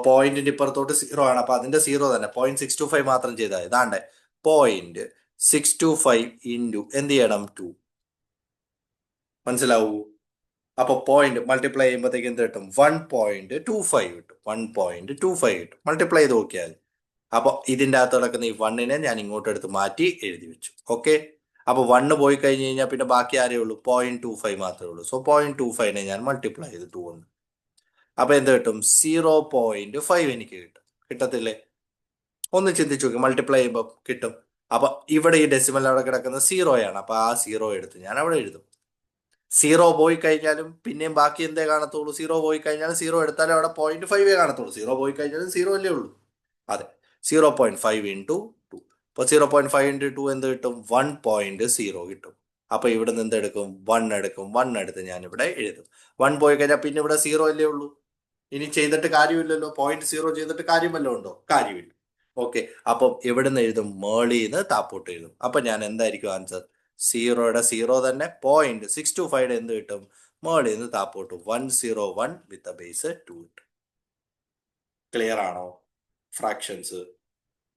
പോയിന്റിന്റെ ഇപ്പുറത്തോട്ട് 0 ആണ്. അപ്പൊ അതിന്റെ 0 തന്നെ 0.625 മാത്രം ചെയ്താൽ ഇതാണ്ടേ 0.625 ഇൻറ്റു എന്ത് ചെയ്യണം? 2. മനസ്സിലാവൂ? അപ്പൊ പോയിന്റ് മൾട്ടിപ്ലൈ ചെയ്യുമ്പോഴത്തേക്ക് എന്ത് കിട്ടും? 1.25 കിട്ടും. 1.25 കിട്ടും. മൾട്ടിപ്ലൈ ചെയ്ത് നോക്കിയാൽ അപ്പൊ ഇതിന്റെ അകത്ത് കിടക്കുന്ന ഈ വണ്ണിനെ ഞാൻ ഇങ്ങോട്ട് എടുത്ത് മാറ്റി എഴുതി വെച്ചു. ഓക്കെ, അപ്പൊ വണ്ണ് പോയി കഴിഞ്ഞ് കഴിഞ്ഞാൽ പിന്നെ ബാക്കി ആരേ ഉള്ളൂ? 0.25 മാത്രമേ ഉള്ളൂ. സോ 0.25നെ ഞാൻ മൾട്ടിപ്ലൈ ചെയ്ത് 2 കൊണ്ട്. അപ്പൊ എന്ത് കിട്ടും? 0.5 എനിക്ക് കിട്ടും. കിട്ടത്തില്ലേ? ഒന്ന് ചിന്തിച്ചു നോക്കി, മൾട്ടിപ്ലൈ ചെയ്യുമ്പോൾ കിട്ടും. അപ്പൊ ഇവിടെ ഈ ഡെസിമൽ അവിടെ കിടക്കുന്നത് സീറോയാണ്. അപ്പൊ ആ സീറോ എടുത്ത് ഞാൻ അവിടെ എഴുതും. സീറോ പോയി കഴിഞ്ഞാലും പിന്നെയും ബാക്കി എന്തേ കാണത്തുള്ളൂ? സീറോ പോയി കഴിഞ്ഞാലും സീറോ എടുത്താലും അവിടെ 0.5 കാണത്തുള്ളൂ. സീറോ പോയി കഴിഞ്ഞാലും സീറോ അല്ലേ ഉള്ളൂ. അതെ, 0.5 ഇൻറ്റു 2. അപ്പോൾ 0.5 ഇൻറ്റു 2 എന്ത് കിട്ടും? 1.0 കിട്ടും. അപ്പൊ ഇവിടെ നിന്ന് എന്തെടുക്കും? 1 എടുക്കും. 1 എടുത്ത് ഞാൻ ഇവിടെ എഴുതും. 1 പോയി കഴിഞ്ഞാൽ പിന്നെ ഇവിടെ സീറോ അല്ലേ ഉള്ളൂ. ഇനി ചെയ്തിട്ട് കാര്യമില്ലല്ലോ. 0.0 ചെയ്തിട്ട് കാര്യം വല്ലതും ഉണ്ടോ? കാര്യമില്ല. ഓക്കെ, അപ്പം എവിടുന്ന് എഴുതും? മേളീന്ന് താപ്പോട്ട് എഴുതും. അപ്പൊ ഞാൻ എന്തായിരിക്കും ആൻസർ? സീറോയുടെ സീറോ തന്നെ 0.625 എന്ത് കിട്ടും? മേളീന്ന് താപ്പോട്ട് 101 വിത്ത് ബേസ് 2 കിട്ടും. ക്ലിയർ ആണോ? ഫ്രാക്ഷൻസ്,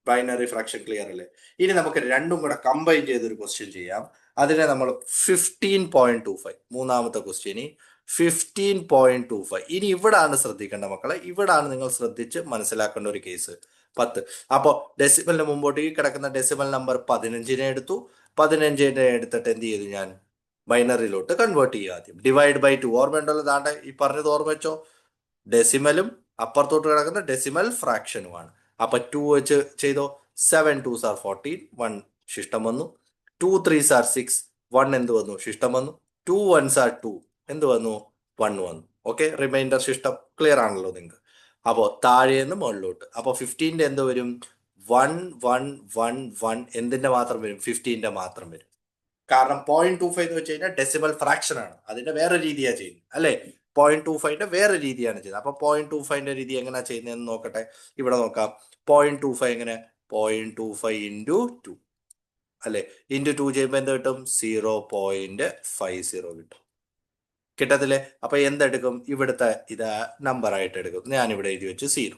ബൈനറി ഫ്രാക്ഷൻ ക്ലിയർ അല്ലേ? ഇനി നമുക്ക് രണ്ടും കൂടെ കമ്പൈൻ ചെയ്തൊരു ക്വസ്റ്റ്യൻ ചെയ്യാം. അതിനെ നമ്മൾ 15.25, മൂന്നാമത്തെ ക്വസ്റ്റ്യന് 15.25. ഇനി ഇവിടാണ് ശ്രദ്ധിക്കേണ്ട മക്കളെ, ഇവിടാണ് നിങ്ങൾ ശ്രദ്ധിച്ച് മനസ്സിലാക്കേണ്ട ഒരു കേസ്. 10. അപ്പോൾ ഡെസിമലിന് മുമ്പോട്ട് ഈ കിടക്കുന്ന ഡെസിമൽ നമ്പർ 15നെ എടുത്തു. 15നെ എടുത്തിട്ട് എന്ത് ചെയ്തു ഞാൻ? ബൈനറിയിലോട്ട് കൺവേർട്ട് ചെയ്യുക ആദ്യം. ഡിവൈഡ് ബൈ 2 ഓർമ്മയുണ്ടല്ലോ. ദാണ്ടെ ഈ പറഞ്ഞത് ഓർമ്മ വെച്ചോ. ഡെസിമലും അപ്പുറത്തോട്ട് കിടക്കുന്ന ഡെസിമൽ ഫ്രാക്ഷനുമാണ്. അപ്പൊ 2 വെച്ച് ചെയ്തോ. 7 2s are 14, 1 ശിഷ്ടം വന്നു. 2 3s are 6, 1 എന്ത് വന്നു? ശിഷ്ടം വന്നു. 2 1s are 2, എന്ത് വന്നു? 1 വന്നു. ഓക്കെ, റിമൈൻഡർ ശിഷ്ടം ക്ലിയർ ആണല്ലോ നിങ്ങൾക്ക്. അപ്പോ താഴേന്ന് മുകളിലോട്ട്. അപ്പൊ 15ന്റെ എന്ത് വരും? 1 1 1 1. എന്തിന്റെ മാത്രം വരും? 15ന്റെ മാത്രം വരും. കാരണം 0.25 എന്ന് വെച്ച് കഴിഞ്ഞാൽ ഡെസിമൽ ഫ്രാക്ഷൻ ആണ്. അതിന്റെ വേറെ രീതിയാണ് ചെയ്യുന്നത് അല്ലെ? 0.25ന്റെ വേറെ രീതിയാണ് ചെയ്യുന്നത്. അപ്പൊ 0.25ന്റെ രീതി എങ്ങനെയാ ചെയ്യുന്നതെന്ന് നോക്കട്ടെ. ഇവിടെ നോക്കാം. 0.25 എങ്ങനെ? 0.25 ഇൻറ്റു 2 അല്ലെ? ഇൻറ്റു 2 ചെയ്യുമ്പോൾ എന്ത് കിട്ടും? 0.50 കിട്ടും. കിട്ടത്തില്ലേ? അപ്പൊ എന്തെടുക്കും? ഇവിടുത്തെ ഇത് നമ്പർ ആയിട്ട് എടുക്കും. ഞാൻ ഇവിടെ എഴുതി വെച്ച് 0.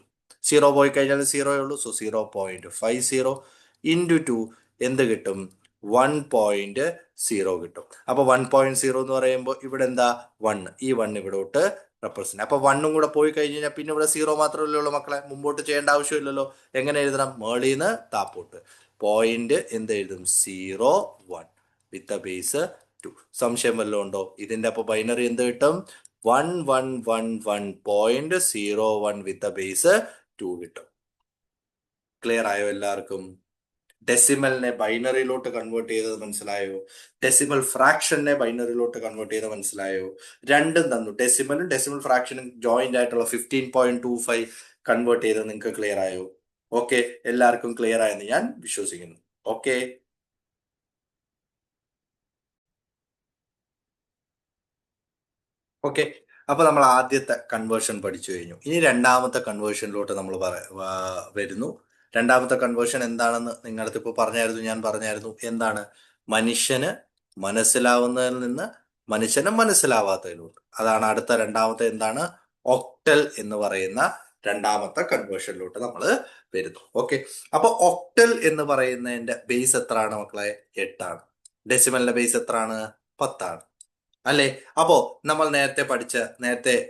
0 പോയി കഴിഞ്ഞാൽ സീറോയേ ഉള്ളൂ. സോ 0.50 ഇൻറ്റു 2 എന്ത് കിട്ടും? 1.0 കിട്ടും. അപ്പൊ 1.0 എന്ന് പറയുമ്പോൾ ഇവിടെ എന്താ? 1. ഈ 1 ഇവിടോട്ട് റെപ്രസെന്റ്. അപ്പൊ 1ഉം കൂടെ പോയി കഴിഞ്ഞ് കഴിഞ്ഞാൽ പിന്നെ ഇവിടെ സീറോ മാത്രമല്ലേ ഉള്ളൂ മക്കളെ. മുമ്പോട്ട് ചെയ്യേണ്ട ആവശ്യമില്ലല്ലോ. എങ്ങനെ എഴുതണം? മേളീന്ന് താപ്പോട്ട് പോയിന്റ് എന്ത് എഴുതും? 0 1 വിത്ത് ബേസ് 2. സംശയം വല്ലതും ഉണ്ടോ? ഇതിന്റെ അപ്പൊ ബൈനറി എന്ത് കിട്ടും? 1111.01 വിത്ത് ബേസ് 2 കിട്ടും. ക്ലിയർ ആയോ എല്ലാവർക്കും? ഡെസിമലിനെ ബൈനറിയിലോട്ട് കൺവേർട്ട് ചെയ്തത് മനസ്സിലായോ? ഡെസിമൽ ഫ്രാക്ഷനെ ബൈനറിയിലോട്ട് കൺവേർട്ട് ചെയ്ത് മനസ്സിലായോ? രണ്ടും തന്നു. ഡെസിമലും ഡെസിമൽ ഫ്രാക്ഷനും ജോയിന്റ് ആയിട്ടുള്ള 15.25 കൺവേർട്ട് ചെയ്ത് നിങ്ങൾക്ക് ക്ലിയർ ആയോ? ഓക്കെ, എല്ലാവർക്കും ക്ലിയർ ആയെന്ന് ഞാൻ വിശ്വസിക്കുന്നു. Okay, okay. അപ്പൊ നമ്മൾ ആദ്യത്തെ കൺവേർഷൻ പഠിച്ചു കഴിഞ്ഞു. ഇനി രണ്ടാമത്തെ കൺവേർഷനിലോട്ട് നമ്മൾ വരുന്നു. രണ്ടാമത്തെ കൺവേർഷൻ എന്താണെന്ന് നിങ്ങളടുത്ത് ഇപ്പോൾ പറഞ്ഞായിരുന്നു, ഞാൻ പറഞ്ഞായിരുന്നു. എന്താണ്? മനുഷ്യന് മനസ്സിലാവുന്നതിൽ നിന്ന് മനുഷ്യന് മനസ്സിലാവാത്തതിലോട്ട്. അതാണ് അടുത്ത രണ്ടാമത്തെ എന്താണ്? ഒക്ടൽ എന്ന് പറയുന്ന രണ്ടാമത്തെ കൺവേർഷനിലോട്ട് നമ്മൾ വരുന്നു. ഓക്കെ, അപ്പൊ ഒക്ടൽ എന്ന് പറയുന്നതിന്റെ ബേസ് എത്രയാണ് മക്കളെ? 8ആണ്. ഡെസിമലിന്റെ ബേസ് എത്രയാണ്? 10ആണ്. അല്ലേ? അപ്പോ നമ്മൾ നേരത്തെ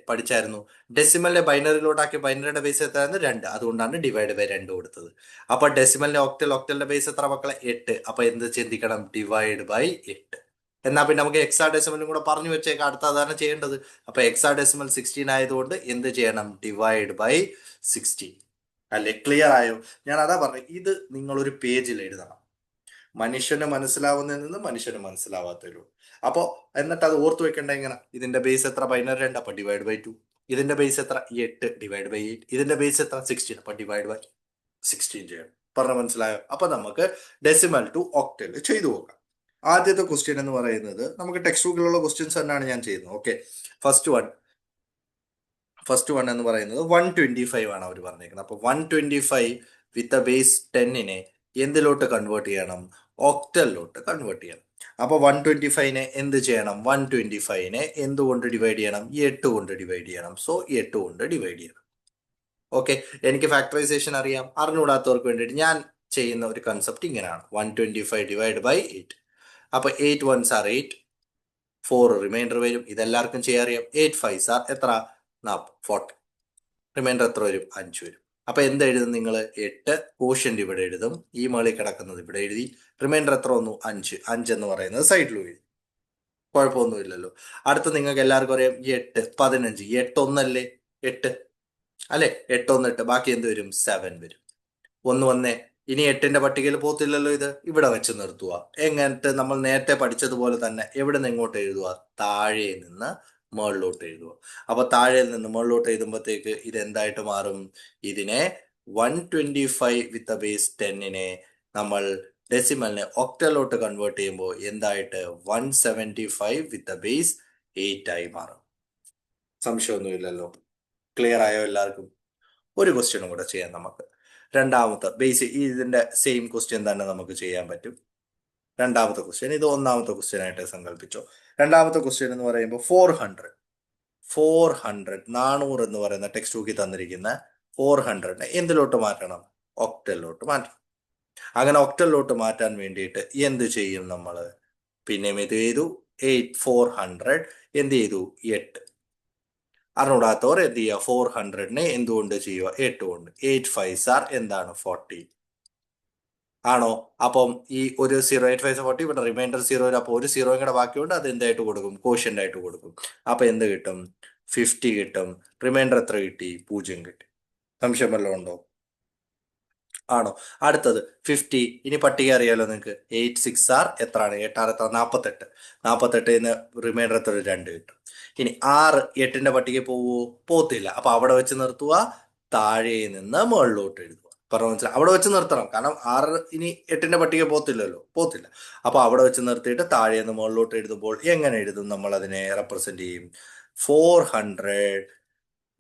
പഠിച്ചായിരുന്നു. ഡെസിമലിനെ ബൈനറിയിലോട്ടാക്കി. ബൈനറിയുടെ ബേസ് എത്രയായിരുന്നു? 2. അതുകൊണ്ടാണ് ഡിവൈഡ് ബൈ 2 കൊടുത്തത്. അപ്പൊ ഡെസിമലിന്റെ ഒക്ടലിന്റെ ബേസ് എത്ര മക്കളെ? 8. അപ്പൊ എന്ത് ചിന്തിക്കണം? Divide by 8. എന്നാ പിന്നെ നമുക്ക് എക്സാ ഡെസിമലും കൂടെ പറഞ്ഞു വെച്ചേക്കാം. അടുത്ത അതാണ് ചെയ്യേണ്ടത്. അപ്പൊ എക്സാ ഡെസിമൽ 16 ആയതുകൊണ്ട് എന്ത് ചെയ്യണം? Divide by 16. അല്ലെ? ക്ലിയർ ആയോ? ഞാൻ അതാ പറഞ്ഞത്, ഇത് നിങ്ങൾ ഒരു പേജിൽ എഴുതണം. മനുഷ്യന് മനസ്സിലാവുന്നതിൽ നിന്ന് മനുഷ്യന് മനസ്സിലാവാത്തതിലും. അപ്പോ എന്നിട്ട് അത് ഓർത്ത് വെക്കേണ്ട എങ്ങനെ? ഇതിന്റെ ബേസ് എത്ര? ബൈനറി 2. അപ്പൊ ഡിവൈഡ് ബൈ 2. ഇതിന്റെ ബേസ് എത്ര? 8. Divide by 8. ഇതിന്റെ ബേസ് എത്ര? 16. അപ്പൊ ഡിവൈഡ് ബൈ 16 ചെയ്യണം. പറഞ്ഞ മനസ്സിലായോ? അപ്പൊ നമുക്ക് ഡെസിമൽ ടു ഒക്ടൽ ചെയ്തു നോക്കാം. ആദ്യത്തെ ക്വസ്റ്റ്യൻ എന്ന് പറയുന്നത് നമുക്ക് ടെക്സ്റ്റ് ബുക്കിലുള്ള ക്വസ്റ്റ്യൻസ് തന്നെയാണ് ഞാൻ ചെയ്യുന്നത്. ഓക്കെ, ഫസ്റ്റ് വൺ എന്ന് പറയുന്നത് 125 ആണ് അവർ പറഞ്ഞേക്കുന്നത്. അപ്പൊ 125 വിത്ത് ബേസ് 10നെ എന്തിലോട്ട് കൺവേർട്ട് ചെയ്യണം? ഒക്ടലിലോട്ട് കൺവേർട്ട് ചെയ്യണം. അപ്പൊ 125നെ എന്ത് ചെയ്യണം? 125നെ എന്തുകൊണ്ട് ഡിവൈഡ് ചെയ്യണം? 8 കൊണ്ട് ഡിവൈഡ് ചെയ്യണം. സോ 8 കൊണ്ട് ഡിവൈഡ് ചെയ്യണം. ഓക്കെ, എനിക്ക് ഫാക്ടറൈസേഷൻ അറിയാം. അറിഞ്ഞുകൂടാത്തവർക്ക് വേണ്ടിയിട്ട് ഞാൻ ചെയ്യുന്ന ഒരു കൺസെപ്റ്റ് ഇങ്ങനെയാണ്. 125 ഡിവൈഡ് ബൈ 8. അപ്പൊ 8 1s are 8, 4 റിമൈൻഡർ വരും. ഇതെല്ലാവർക്കും ചെയ്യാറിയാം. 8 5 ആർ എത്ര? 40. റിമൈൻഡർ എത്ര വരും? 5 വരും. അപ്പൊ എന്തെഴുതും നിങ്ങൾ? 8 കോഷ്യന്റ് ഇവിടെ എഴുതും. ഈ മേളിൽ കിടക്കുന്നത് ഇവിടെ എഴുതി. റിമൈൻഡർ എത്ര വന്നു? 5. 5 എന്ന് പറയുന്നത് സൈഡിലും എഴുതി. കുഴപ്പമൊന്നുമില്ലല്ലോ. അടുത്ത് നിങ്ങൾക്ക് എല്ലാവർക്കും അറിയാം 8 15. 8 ഒന്നല്ലേ? 8 അല്ലെ? 8 1 8. ബാക്കി എന്ത് വരും? 7 വരും. ഒന്ന് വന്നേ. ഇനി 8ന്റെ പട്ടികയിൽ പോത്തില്ലല്ലോ ഇത്. ഇവിടെ വെച്ച് നിർത്തുക. എങ്ങനത്തെ നമ്മൾ നേരത്തെ പഠിച്ചതുപോലെ തന്നെ എവിടെ നിന്ന് എങ്ങോട്ട് എഴുതുക? താഴെ നിന്ന് മുകളിലോട്ട് എഴുതുക. അപ്പൊ താഴെ നിന്ന് മുകളിലോട്ട് എഴുതുമ്പോഴത്തേക്ക് ഇത് എന്തായിട്ട് മാറും? ഇതിനെ 125 വിത്ത് ബേസ് 10നെ നമ്മൾ ഡെസിമലിനെ ഒക്ടലോട്ട് കൺവേർട്ട് ചെയ്യുമ്പോൾ എന്തായിട്ട്? 175 വിത്ത് ബേസ് 8 ആയി മാറും. സംശയമൊന്നുമില്ലല്ലോ. ക്ലിയർ ആയോ എല്ലാവർക്കും? ഒരു ക്വസ്റ്റ്യനും കൂടെ ചെയ്യാം നമുക്ക്. രണ്ടാമത്തെ ഇതിന്റെ സെയിം ക്വസ്റ്റ്യൻ തന്നെ നമുക്ക് ചെയ്യാൻ പറ്റും. രണ്ടാമത്തെ ക്വസ്റ്റ്യൻ ഇത് ഒന്നാമത്തെ ക്വസ്റ്റ്യൻ ആയിട്ട് സങ്കല്പിച്ചോ. രണ്ടാമത്തെ ക്വസ്റ്റ്യൻ എന്ന് പറയുമ്പോൾ 400 400 എന്ന് പറയുന്ന ടെക്സ്റ്റ് ബുക്കിൽ തന്നിരിക്കുന്ന 400നെ എന്തിലോട്ട് മാറ്റണം? ഒക്ടലിലോട്ട് മാറ്റണം. അങ്ങനെ ഒക്ടലിലോട്ട് മാറ്റാൻ വേണ്ടിയിട്ട് എന്ത് ചെയ്യും നമ്മൾ? പിന്നെയും ഇത് ചെയ്തു. 400 എന്ത് ചെയ്തു? 8. അറിഞ്ഞൂടാത്തവർ എന്ത് ചെയ്യുക? 400നെ എന്തുകൊണ്ട് ചെയ്യുക? 8 കൊണ്ട്. 8 5 ആർ എന്താണ്? 40 ആണോ? അപ്പം ഈ ഒരു 0 8 5 40 ഇവിടെ റിമൈൻഡർ 0. അപ്പോൾ ഒരു 0 കൂടെ ബാക്കിയുണ്ട്. അത് എന്തായിട്ട് കൊടുക്കും? കോഷ്യന്റ് ആയിട്ട് കൊടുക്കും. അപ്പൊ എന്ത് കിട്ടും? 50 കിട്ടും. റിമൈൻഡർ എത്ര കിട്ടി? 0 കിട്ടി. സംശയം വല്ലതും ഉണ്ടോ? ആണോ? അടുത്തത് 50. ഇനി പട്ടിക അറിയാലോ നിങ്ങൾക്ക്. 8 6 ആർ എത്രയാണ്? 8 6 എത്ര? 48. 48 റിമൈൻഡർ എത്ര? 2 കിട്ടും. ഇനി 6 8ന്റെ പട്ടിക പോവോ? പോത്തില്ല. അപ്പൊ അവിടെ വെച്ച് നിർത്തുക. താഴെ നിന്ന് മുകളിലോട്ട് എഴുതുക. പറഞ്ഞു മനസ്സിലായി? അവിടെ വെച്ച് നിർത്തണം. കാരണം 6 ഇനി 8ന്റെ പട്ടിക പോത്തില്ലല്ലോ. പോത്തില്ല. അപ്പൊ അവിടെ വെച്ച് നിർത്തിയിട്ട് താഴെ നിന്ന് മുകളിലോട്ട് എഴുതുമ്പോൾ എങ്ങനെ എഴുതും? നമ്മൾ അതിനെ റെപ്രസെന്റ് ചെയ്യും. 400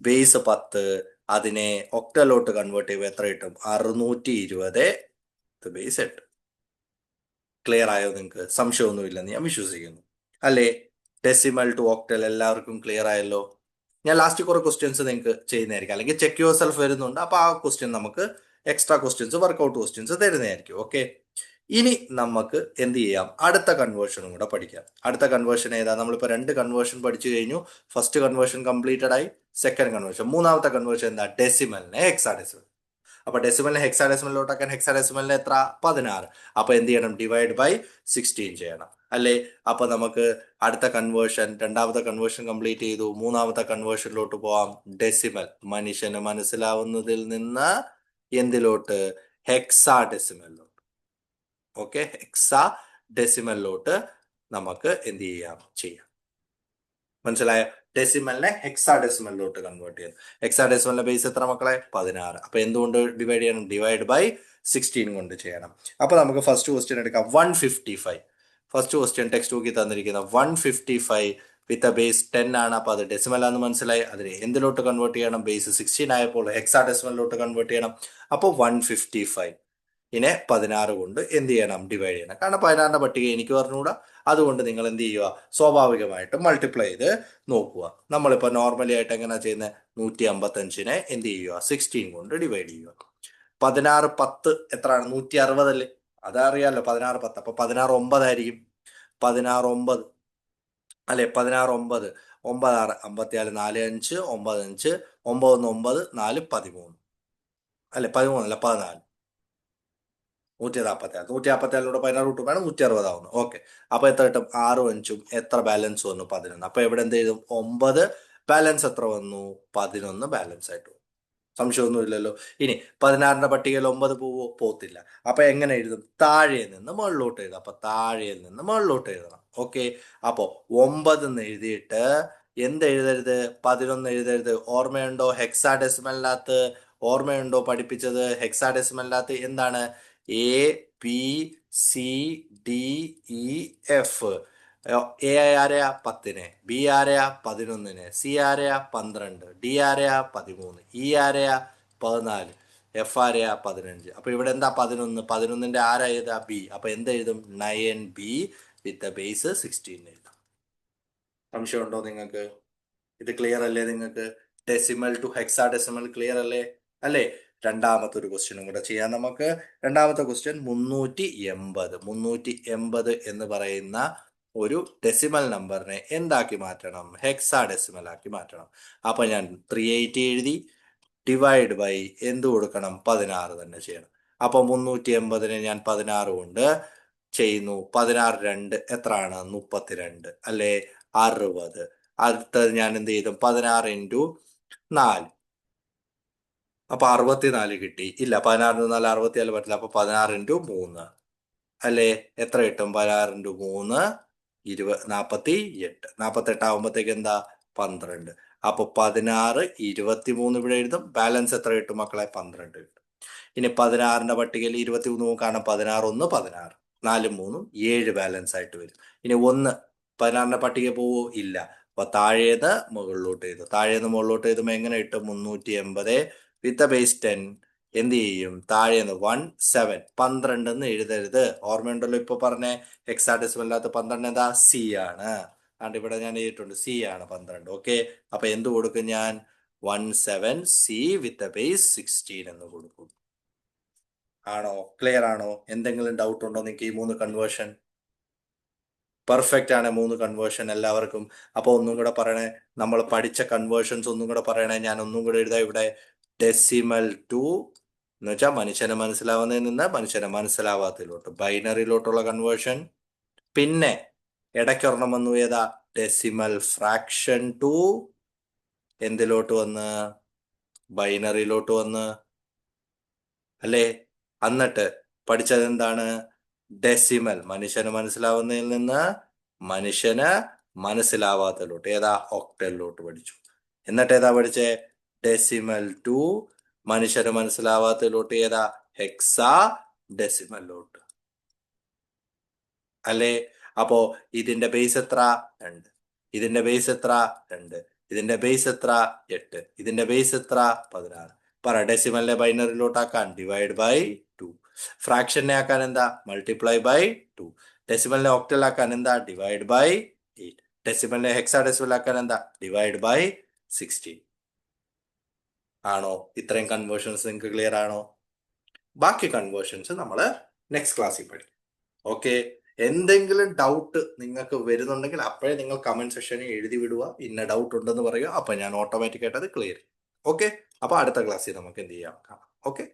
ബേസ് 10 അതിനെ ഒക്ടലോട്ട് കൺവേർട്ട് ചെയ്യുമ്പോൾ എത്ര കിട്ടും? 620 ബേസ് 8. ക്ലിയർ ആയോ നിങ്ങൾക്ക്? സംശയമൊന്നുമില്ലെന്ന് ഞാൻ വിശ്വസിക്കുന്നു. അല്ലേ? ഡെസിമൽ ടു ഒക്ടൽ എല്ലാവർക്കും ക്ലിയർ ആയല്ലോ. ഞാൻ ലാസ്റ്റ് കുറെ ക്വസ്റ്റ്യൻസ് നിങ്ങൾക്ക് ചെയ്യുന്നതായിരിക്കും. അല്ലെങ്കിൽ ചെക്ക് യുവർ സെൽഫ് വരുന്നുണ്ട്. അപ്പൊ ആ ക്വസ്റ്റ്യൻ നമുക്ക് എക്സ്ട്രാ ക്വസ്റ്റ്യൻസ് വർക്ക്ഔട്ട് ക്വസ്റ്റ്യൻസ് തരുന്നതായിരിക്കും. ഓക്കെ. ഇനി നമുക്ക് എന്ത് ചെയ്യാം? അടുത്ത കൺവേർഷനും കൂടെ പഠിക്കാം. അടുത്ത കൺവേർഷൻ ഏതാ? നമ്മളിപ്പോൾ 2 കൺവേർഷൻ പഠിച്ചു കഴിഞ്ഞു. ഫസ്റ്റ് കൺവേർഷൻ കംപ്ലീറ്റഡ് ആയി. സെക്കൻഡ് കൺവേർഷൻ, മൂന്നാമത്തെ കൺവേർഷൻ എന്താ? ഡെസിമലിനെ ഹെക്സാഡെസിമൽ. അപ്പൊ ഡെസിമലിനെ ഹെക്സാഡെസിമലിലോട്ടാക്കാൻ ഹെക്സാഡെസിമലിന് എത്ര? 16. അപ്പൊ എന്ത് ചെയ്യണം? ഡിവൈഡ് ബൈ 16 ചെയ്യണം. അല്ലേ? അപ്പൊ നമുക്ക് അടുത്ത കൺവേർഷൻ, രണ്ടാമത്തെ കൺവേർഷൻ കംപ്ലീറ്റ് ചെയ്തു. മൂന്നാമത്തെ കൺവേർഷനിലോട്ട് പോവാം. ഡെസിമൽ മനുഷ്യന് മനസ്സിലാവുന്നതിൽ നിന്ന് എന്തിലോട്ട്? ഹെക്സാ ഡെസിമലിലോട്ട്. ഓക്കെ, ഹെക്സാ ഡെസിമലിലോട്ട് നമുക്ക് എന്ത് ചെയ്യാം? മനസ്സിലായോ? ഡെസിമലിനെ ഹെക്സാ ഡെസിമലിലോട്ട് കൺവേർട്ട് ചെയ്യുന്നു. ഹെക്സാ ഡെസിമലിന്റെ ബേസ് എത്ര മക്കളെ? 16. അപ്പൊ എന്തുകൊണ്ട് ഡിവൈഡ് ചെയ്യണം? ഡിവൈഡ് ബൈ 16 കൊണ്ട് ചെയ്യണം. അപ്പൊ നമുക്ക് ഫസ്റ്റ് ക്വസ്റ്റ്യൻ എടുക്കാം. 155. ഫസ്റ്റ് ക്വസ്റ്റ്യൻ ടെക്സ്റ്റ് ബുക്കിൽ തന്നിരിക്കുന്ന 155 വിത്ത് ബേസ് 10 ആണ്. അപ്പൊ അത് ഡെസിമൽ ആണെന്ന് മനസ്സിലായി. അതിനെ എന്തിലോട്ട് കൺവേർട്ട് ചെയ്യണം? ബേസ് 16 ആയപ്പോൾ ഹെക്സാ ഡെസിമലിലോട്ട് കൺവേർട്ട് ചെയ്യണം. അപ്പോൾ 155 ഇതിനെ 16 കൊണ്ട് എന്ത് ചെയ്യണം? ഡിവൈഡ് ചെയ്യണം. കാരണം 16ന്റെ പട്ടിക എനിക്ക് പറഞ്ഞുകൂടാ. അതുകൊണ്ട് നിങ്ങൾ എന്ത് ചെയ്യുക? സ്വാഭാവികമായിട്ടും മൾട്ടിപ്ലൈ ചെയ്ത് നോക്കുക. നമ്മളിപ്പോൾ നോർമലി ആയിട്ട് എങ്ങനെയാ ചെയ്യുന്നത്? 155നെ എന്ത് ചെയ്യുക? 16 കൊണ്ട് ഡിവൈഡ് ചെയ്യുക. 16 10 എത്രയാണ്? 160 അല്ലേ? അതറിയാലോ. 16 10. അപ്പൊ 16 9 ആയിരിക്കും. 16 9 അല്ലെ? 16 9 9 6 54 4 5 9 5 9 9 4 13 അല്ലെ? 13 അല്ല 14. 147. 147 16 കൂട്ടും വേണം 160 ആവുന്നു. ഓക്കെ. അപ്പൊ എത്ര കിട്ടും? 6 5 എത്ര ബാലൻസ് വന്നു? 11. അപ്പൊ എവിടെ എന്ത് ചെയ്തു? 9 ബാലൻസ് എത്ര വന്നു? 11 ബാലൻസ് ആയിട്ട്. സംശയമൊന്നും ഇല്ലല്ലോ. ഇനി 16ന്റെ പട്ടികയിൽ 9 പോവോ? പോത്തില്ല. അപ്പൊ എങ്ങനെ എഴുതും? താഴെ നിന്ന് മുകളിലോട്ട് എഴുതാം. അപ്പൊ താഴെ നിന്ന് മുകളിലോട്ട് എഴുതണം. ഓക്കെ. അപ്പോ 9 എന്ന് എഴുതിയിട്ട് എന്ത് എഴുതരുത്? 11 എഴുതരുത്. ഓർമ്മയുണ്ടോ? ഹെക്സാഡെസിമലിനകത്ത് ഓർമ്മയുണ്ടോ പഠിപ്പിച്ചത്? ഹെക്സാഡെസിമലിനകത്ത് എന്താണ്? A B C D E F. A ആരെയാ? 10നെ. ബി ആരെയാ? 11നെ. സി ആരെയാ? 12. ഡി ആരെയാ? 13. ഇ ആരെയാ? 14. എഫ് ആരെയാ? 15. അപ്പൊ ഇവിടെ എന്താ? 11. 11ന്റെ ആരാ എഴുതാ? ബി. അപ്പൊ എന്തെഴുതും? 9B വിത്ത് ബേസ് 16 എഴുതാം. സംശയമുണ്ടോ നിങ്ങൾക്ക്? ഇത് ക്ലിയർ അല്ലേ നിങ്ങൾക്ക്? Decimal to hexadecimal clear അല്ലേ? അല്ലേ? രണ്ടാമത്തെ ഒരു ക്വസ്റ്റ്യനും കൂടെ ചെയ്യാം നമുക്ക്. രണ്ടാമത്തെ ക്വസ്റ്റ്യൻ 380 എന്ന് പറയുന്ന ഒരു ഡെസിമൽ നമ്പറിനെ എന്താക്കി മാറ്റണം? ഹെക്സാ ഡെസിമൽ ആക്കി മാറ്റണം. അപ്പൊ ഞാൻ 380 എഴുതി, ഡിവൈഡ് ബൈ എന്ത് കൊടുക്കണം? 16 തന്നെ ചെയ്യണം. അപ്പൊ 380 ഞാൻ 16 കൊണ്ട് ചെയ്യുന്നു. 16 2 എത്രയാണ്? 32 അല്ലെ? 60. അടുത്തത് ഞാൻ എന്ത് ചെയ്തു? 16 ഇൻറ്റു 4. അപ്പൊ 64 കിട്ടി. ഇല്ല, 16 4 64 പറ്റില്ല. അപ്പൊ 16 ഇൻറ്റു 3 അല്ലേ? എത്ര കിട്ടും? 16 ഇൻറ്റു 3 48. 48 ആകുമ്പോഴത്തേക്ക് എന്താ? 12. അപ്പൊ 16 23 ഇവിടെ എഴുതും. ബാലൻസ് എത്ര കിട്ടും മക്കളെ? 12 കിട്ടും. ഇനി 16ന്റെ പട്ടികയിൽ 23 കാരണം 16 1 16, 4 3 7 ബാലൻസ് ആയിട്ട് വരും. ഇനി 1 16ന്റെ പട്ടിക പോവോ? ഇല്ല. അപ്പൊ താഴേന്ന് മുകളിലോട്ട് ചെയ്തു. താഴേന്ന് മുകളിലോട്ട് എഴുതുമ്പോൾ എങ്ങനെ കിട്ടും? 380 വിത്ത് ബേസ് 10 എന്ത് ചെയ്യും? താഴേന്ന് 17. 12 എന്ന് എഴുതരുത്. ഓർമ്മയുണ്ടല്ലോ ഇപ്പൊ പറഞ്ഞ ഹെക്സാഡെസിമലിനകത്ത് 12 എന്താ? സി ആണ്. അതുകൊണ്ട് ഇവിടെ ഞാൻ എഴുതിയിട്ടുണ്ട് സി ആണ് 12. ഓക്കെ. അപ്പൊ എന്ത് കൊടുക്കും ഞാൻ? 17 സി വിത്ത് ബേസ് 16 എന്ന് കൊടുക്കും. ആണോ? ക്ലിയർ ആണോ? എന്തെങ്കിലും ഡൗട്ട് ഉണ്ടോ നിങ്ങൾക്ക് ഈ 3 കൺവേർഷൻ? പെർഫെക്റ്റ് ആണ് 3 കൺവേർഷൻ എല്ലാവർക്കും. അപ്പൊ ഒന്നും കൂടെ പറയണേ, നമ്മൾ പഠിച്ച കൺവേർഷൻസ് ഒന്നും കൂടെ പറയണേ. ഞാൻ ഒന്നും കൂടെ എഴുതാം ഇവിടെ. ഡെസിമൽ ടു എന്ന് വെച്ചാൽ മനുഷ്യനെ മനസ്സിലാവുന്നതിൽ നിന്ന് മനുഷ്യനെ മനസ്സിലാവാത്തതിലോട്ട്, ബൈനറിയിലോട്ടുള്ള കൺവേർഷൻ. പിന്നെ ഇടയ്ക്കൊരെണ്ണം വന്നു, ഏതാ? ഡെസിമൽ ഫ്രാക്ഷൻ ടു എന്തിലോട്ട് വന്ന്? ബൈനറിയിലോട്ട് വന്ന് അല്ലേ? എന്നിട്ട് പഠിച്ചത് എന്താണ്? ഡെസിമൽ മനുഷ്യന് മനസ്സിലാവുന്നതിൽ നിന്ന് മനുഷ്യന് മനസ്സിലാവാത്തതിലോട്ട്, ഏതാ? ഒക്ടലിലോട്ട് പഠിച്ചു. എന്നിട്ട് ഏതാ പഠിച്ചേ? ഡെസിമൽ ടു മനുഷ്യന് മനസ്സിലാവാത്തതിലോട്ട്, ഏതാ? ഹെക്സാ ഡെസിമലിലോട്ട് അല്ലേ? അപ്പോ ഇതിന്റെ ബേസ് എത്ര? 2. ഇതിന്റെ ബേസ് എത്ര? 2. ഇതിന്റെ ബേസ് എത്ര? 8. ഇതിന്റെ ബേസ് എത്ര? 16. പറ. ഡെസിമലിനെ ബൈനറിലോട്ടാക്കാൻ ഡിവൈഡ് ബൈ 2. ഫ്രാക്ഷനെ ആക്കാൻ എന്താ? Multiply by 2. ഡെസിമലിനെ ഒക്ടലാക്കാൻ എന്താ? Divide by 8. ഡെസിമലിനെ ഹെക്സാ ഡെസിമൽ ആക്കാൻ എന്താ? Divide by 16. ആണോ? ഇത്രയും കൺവേർഷൻസ് നിങ്ങൾക്ക് ക്ലിയർ ആണോ? ബാക്കി കൺവേർഷൻസ് നമ്മൾ നെക്സ്റ്റ് ക്ലാസ്സിൽ പഠിക്കും. ഓക്കെ. എന്തെങ്കിലും ഡൗട്ട് നിങ്ങൾക്ക് വരുന്നുണ്ടെങ്കിൽ അപ്പോഴേ നിങ്ങൾ കമന്റ് സെക്ഷനിൽ എഴുതി വിടുക. ഇന്ന ഡൗട്ട് ഉണ്ടെന്ന് പറയുക. അപ്പൊ ഞാൻ ഓട്ടോമാറ്റിക് ആയിട്ട് അത് ക്ലിയർ ചെയ്യും. ഓക്കെ. അപ്പൊ അടുത്ത ക്ലാസ്സിൽ നമുക്ക് എന്ത് ചെയ്യാം? കാണാം. ഓക്കെ.